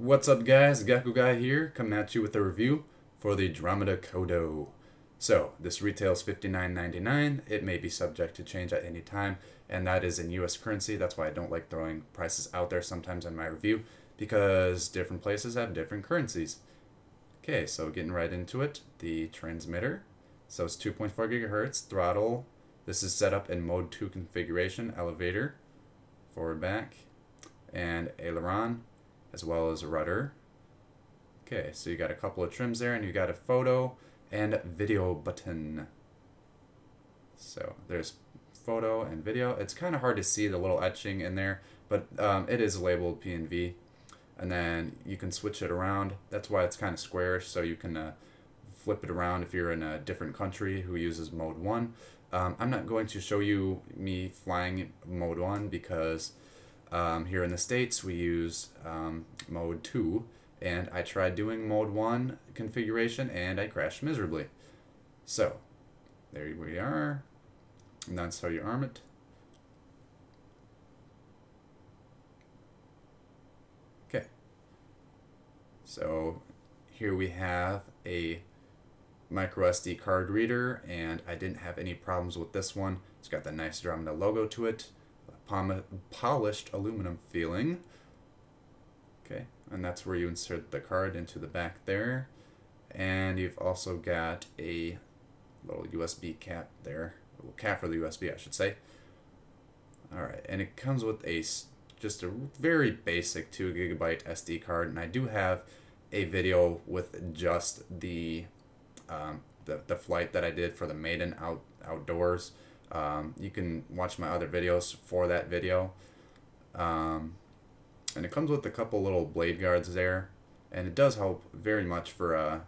What's up guys, Gecko Guy here, coming at you with a review for the Dromida Kodo. So, this retails $59.99, it may be subject to change at any time, and that is in US currency. That's why I don't like throwing prices out there sometimes in my review, because different places have different currencies. Okay, so getting right into it, the transmitter. So it's 2.4 gigahertz, throttle. This is set up in mode 2 configuration, elevator, forward back, and aileron, as well as a rudder. Okay, so you got a couple of trims there, and you got a photo and video button. So there's photo and video. It's kind of hard to see the little etching in there, but it is labeled P&V. And then you can switch it around. That's why it's kind of squarish, so you can flip it around if you're in a different country who uses mode 1. I'm not going to show you me flying mode 1 because here in the States we use mode 2, and I tried doing mode 1 configuration and I crashed miserably. So there we are, and that's how you arm it. Okay, so here we have a micro SD card reader, and I didn't have any problems with this one. It's got the nice Dromida logo to it, polished aluminum feeling. Okay, and that's where you insert the card into the back there, and you've also got a little USB cap there, a little cap for the USB I should say. Alright, and it comes with just a very basic 2 GB SD card, and I do have a video with just the flight that I did for the Maiden outdoors. You can watch my other videos for that video. And it comes with a couple little blade guards there, and it does help very much for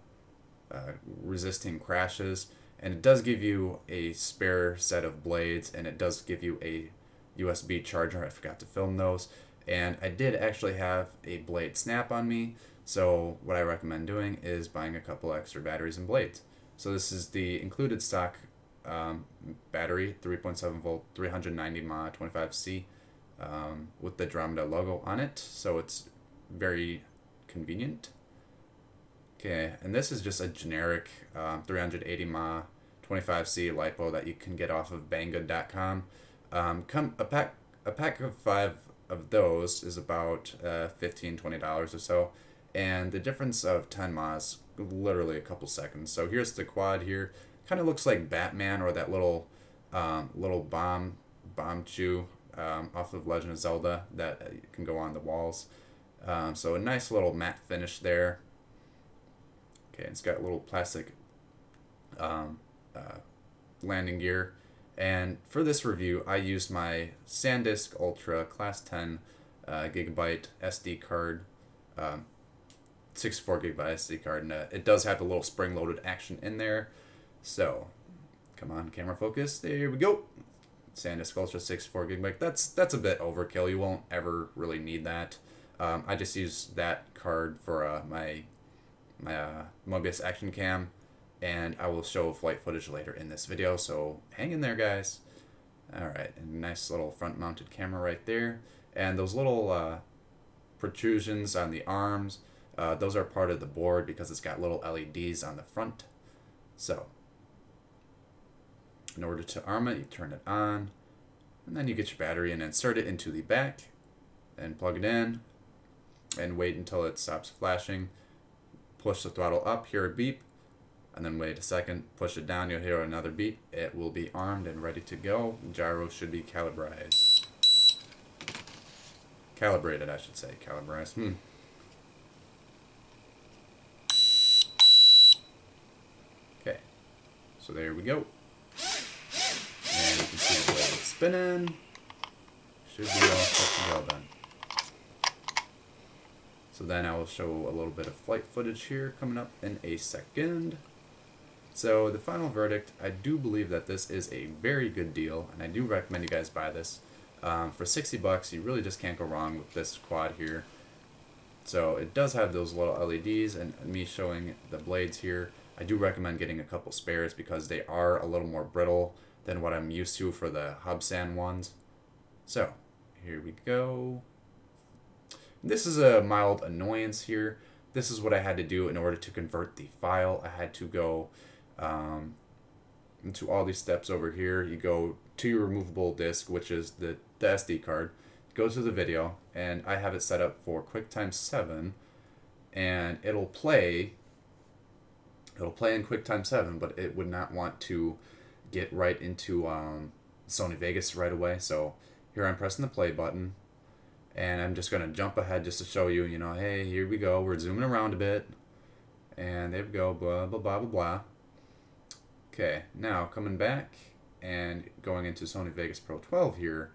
resisting crashes. And it does give you a spare set of blades, and it does give you a USB charger. I forgot to film those, and I did actually have a blade snap on me, so what I recommend doing is buying a couple extra batteries and blades. So this is the included stock battery, 3.7 volt, 390 mAh, 25C, with the Dromida logo on it, so it's very convenient. Okay, and this is just a generic 380 mAh, 25C LiPo that you can get off of Banggood.com. A pack of 5 of those is about $15–20 or so, and the difference of 10 mAh is literally a couple seconds. So here's the quad here. Kind of looks like Batman, or that little bomb chew off of Legend of Zelda that can go on the walls. So a nice little matte finish there. Okay, it's got a little plastic landing gear. And for this review, I used my SanDisk Ultra Class 10 gigabyte SD card, 64 gigabyte SD card, and it does have a little spring-loaded action in there. So, come on, camera focus. There we go. SanDisk Ultra 64 gigabyte. That's a bit overkill. You won't ever really need that. I just use that card for my Mobius Action Cam, and I will show flight footage later in this video. So hang in there, guys. All right, and nice little front-mounted camera right there, and those little protrusions on the arms. Those are part of the board because it's got little LEDs on the front. So, in order to arm it, you turn it on, and then you get your battery and insert it into the back, and plug it in, and wait until it stops flashing. Push the throttle up, hear a beep, and then wait a second, push it down, you'll hear another beep. It will be armed and ready to go. Gyro should be calibrated, I should say, calibrized. Okay, so there we go. And you can see the blade spinning. Should be all set to go then. So then I will show a little bit of flight footage here coming up in a second. So the final verdict, I do believe that this is a very good deal, and I do recommend you guys buy this. For 60 bucks, you really just can't go wrong with this quad here. So it does have those little LEDs, and me showing the blades here. I do recommend getting a couple spares because they are a little more brittle than what I'm used to for the Hubsan ones. So here we go. this is a mild annoyance here. This is what I had to do in order to convert the file. I had to go into all these steps over here. You go to your removable disk, which is the SD card. Go to the video, and I have it set up for QuickTime 7, and it'll play in QuickTime 7, but it would not want to get right into Sony Vegas right away. So here I'm pressing the play button, and I'm just going to jump ahead just to show you, you know, hey, here we go. We're zooming around a bit, and there we go, blah, blah, blah, blah, blah. Okay, now coming back and going into Sony Vegas Pro 12 here,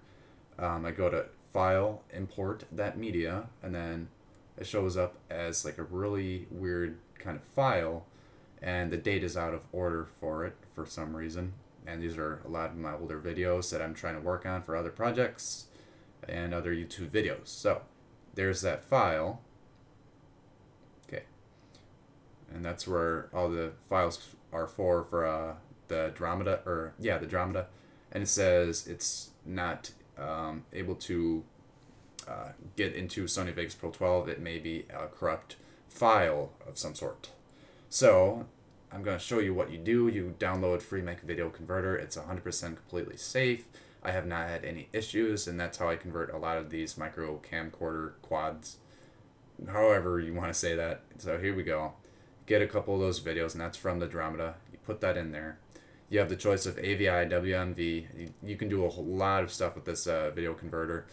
I go to File, Import that media, and then it shows up as like a really weird kind of file, and the date is out of order for it for some reason. And these are a lot of my older videos that I'm trying to work on for other projects and other YouTube videos. So there's that file. Okay, and that's where all the files are for the Dromida, the Dromida, and it says it's not able to get into Sony Vegas Pro 12. It may be a corrupt file of some sort. So I'm going to show you what you do. You download FreeMake Video Converter. It's 100% completely safe. I have not had any issues, and that's how I convert a lot of these micro camcorder quads, however you want to say that. So here we go. Get a couple of those videos, and that's from the Dromida. You put that in there. You have the choice of AVI, WMV. You can do a whole lot of stuff with this video converter.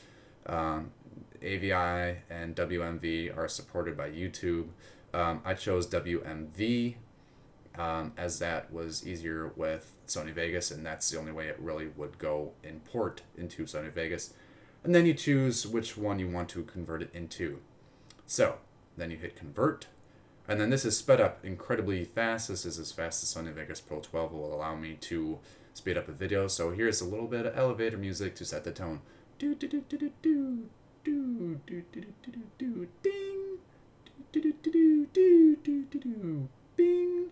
AVI and WMV are supported by YouTube. I chose WMV as that was easier with Sony Vegas, and that's the only way it really would go import into Sony Vegas. And then you choose which one you want to convert it into. So then you hit convert, and then this is sped up incredibly fast. This is as fast as Sony Vegas Pro 12 will allow me to speed up a video. So here's a little bit of elevator music to set the tone. Do do do do do do do do do do do do ding do do do do do do do do bing.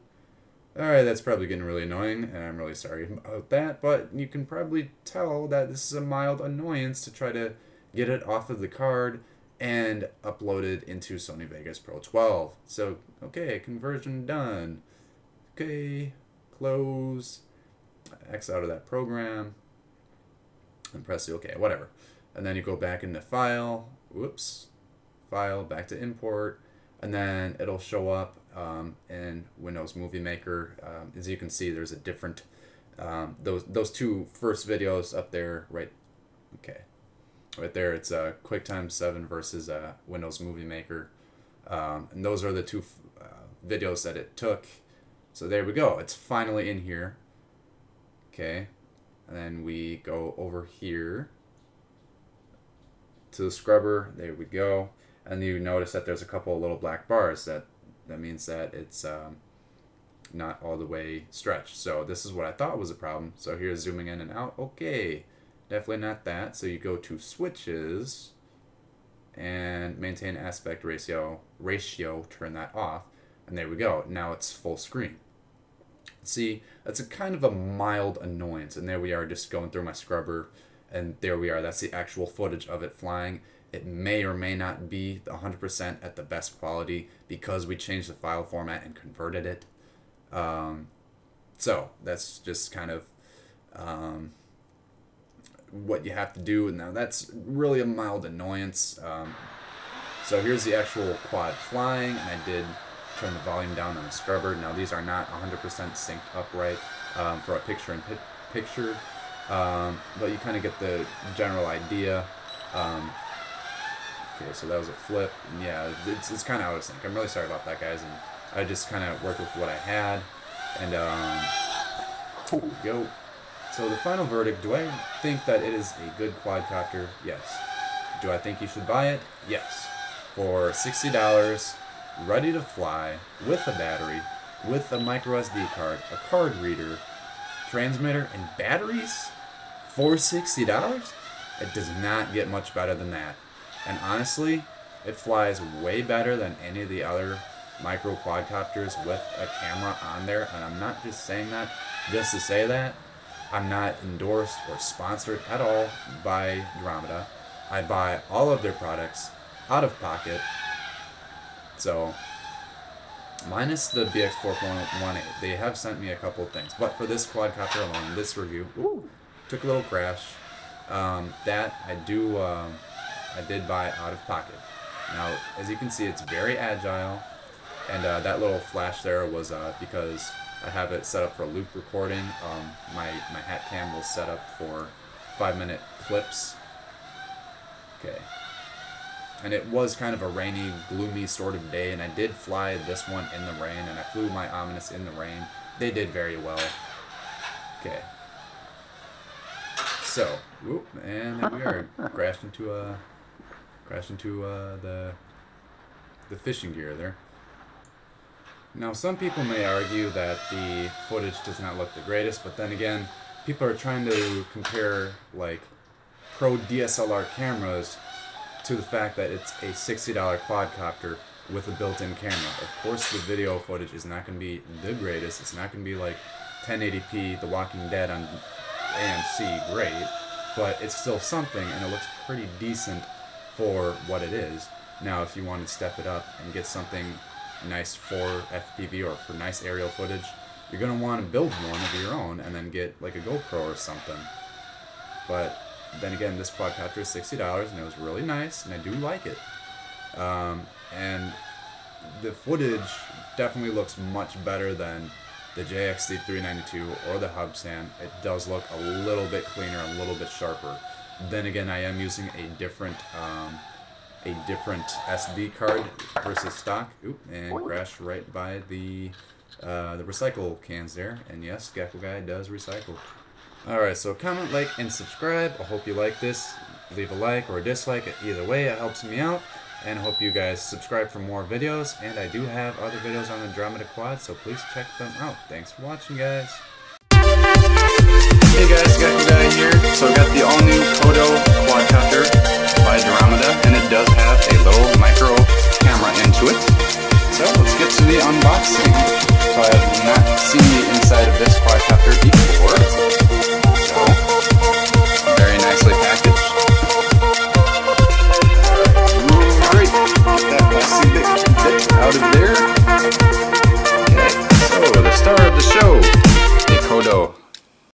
Alright, that's probably getting really annoying, and I'm really sorry about that, but you can probably tell that this is a mild annoyance to try to get it off of the card and upload it into Sony Vegas Pro 12. So, okay, conversion done. Okay, close, X out of that program, and press the OK, whatever. And then you go back into File, whoops, File, back to Import, and then it'll show up in Windows Movie Maker. As you can see, there's a different, those two first videos up there, right, okay. Right there, it's QuickTime 7 versus Windows Movie Maker. And those are the two videos that it took. So there we go. It's finally in here. Okay. And then we go over here to the scrubber. There we go. And you notice that there's a couple of little black bars. That means that it's not all the way stretched. So this is what I thought was a problem. So here's zooming in and out. Okay. Definitely not that. So you go to switches and maintain aspect ratio, turn that off, and there we go. Now it's full screen. See, that's a kind of a mild annoyance, and there we are just going through my scrubber, and there we are. That's the actual footage of it flying. It may or may not be 100% at the best quality because we changed the file format and converted it. So that's just kind of what you have to do. Now that's really a mild annoyance. So here's the actual quad flying, and I did turn the volume down on the scrubber. Now these are not 100% synced upright for a picture-in-picture, but you kind of get the general idea. Okay, so that was a flip. And yeah, it's kind of out of sync. I'm really sorry about that, guys, and I just kind of worked with what I had, and here we go. So the final verdict, do I think that it is a good quadcopter? Yes. Do I think you should buy it? Yes. For $60, ready to fly, with a battery, with a micro SD card, a card reader, transmitter, and batteries? For $60? It does not get much better than that. And honestly, it flies way better than any of the other micro quadcopters with a camera on there. And I'm not just saying that just to say that. I'm not endorsed or sponsored at all by Dromida. I buy all of their products out of pocket. So, minus the BX 4.18, they have sent me a couple of things. But for this quadcopter alone, this review, took a little crash. That I did buy out of pocket. Now, as you can see, it's very agile, and that little flash there was because I have it set up for loop recording. My hat cam was set up for 5-minute clips. Okay. And it was kind of a rainy, gloomy sort of day, and I did fly this one in the rain, and I flew my Ominous in the rain. They did very well. Okay. So, whoop, and there we are. Crashed into the fishing gear there. Now, some people may argue that the footage does not look the greatest, but then again, people are trying to compare like pro DSLR cameras to the fact that it's a $60 quadcopter with a built-in camera. Of course, the video footage is not going to be the greatest. It's not going to be like 1080p, The Walking Dead on AMC, great, but it's still something, and it looks pretty decent for what it is. Now, if you want to step it up and get something nice for FPV or for nice aerial footage, you're going to want to build one of your own and then get like a GoPro or something. But then again, this quadcopter is $60, and it was really nice, and I do like it. And the footage definitely looks much better than the JXT392 or the Hubsan. It does look a little bit cleaner, a little bit sharper. Then again, I am using a different SD card versus stock. Oop, and crashed right by the recycle cans there. And yes, Gecko Guy does recycle. Alright, so comment, like, and subscribe. I hope you like this. Leave a like or a dislike. Either way, it helps me out. And I hope you guys subscribe for more videos. And I do have other videos on the Dromida Quad, so please check them out. Thanks for watching, guys. Hey guys, Gecko Guy here. So I got the all-new Codto quadcopter by Dromida, and it does have a little micro camera into it. So let's get to the unboxing. So I have not seen the inside of this quadcopter before.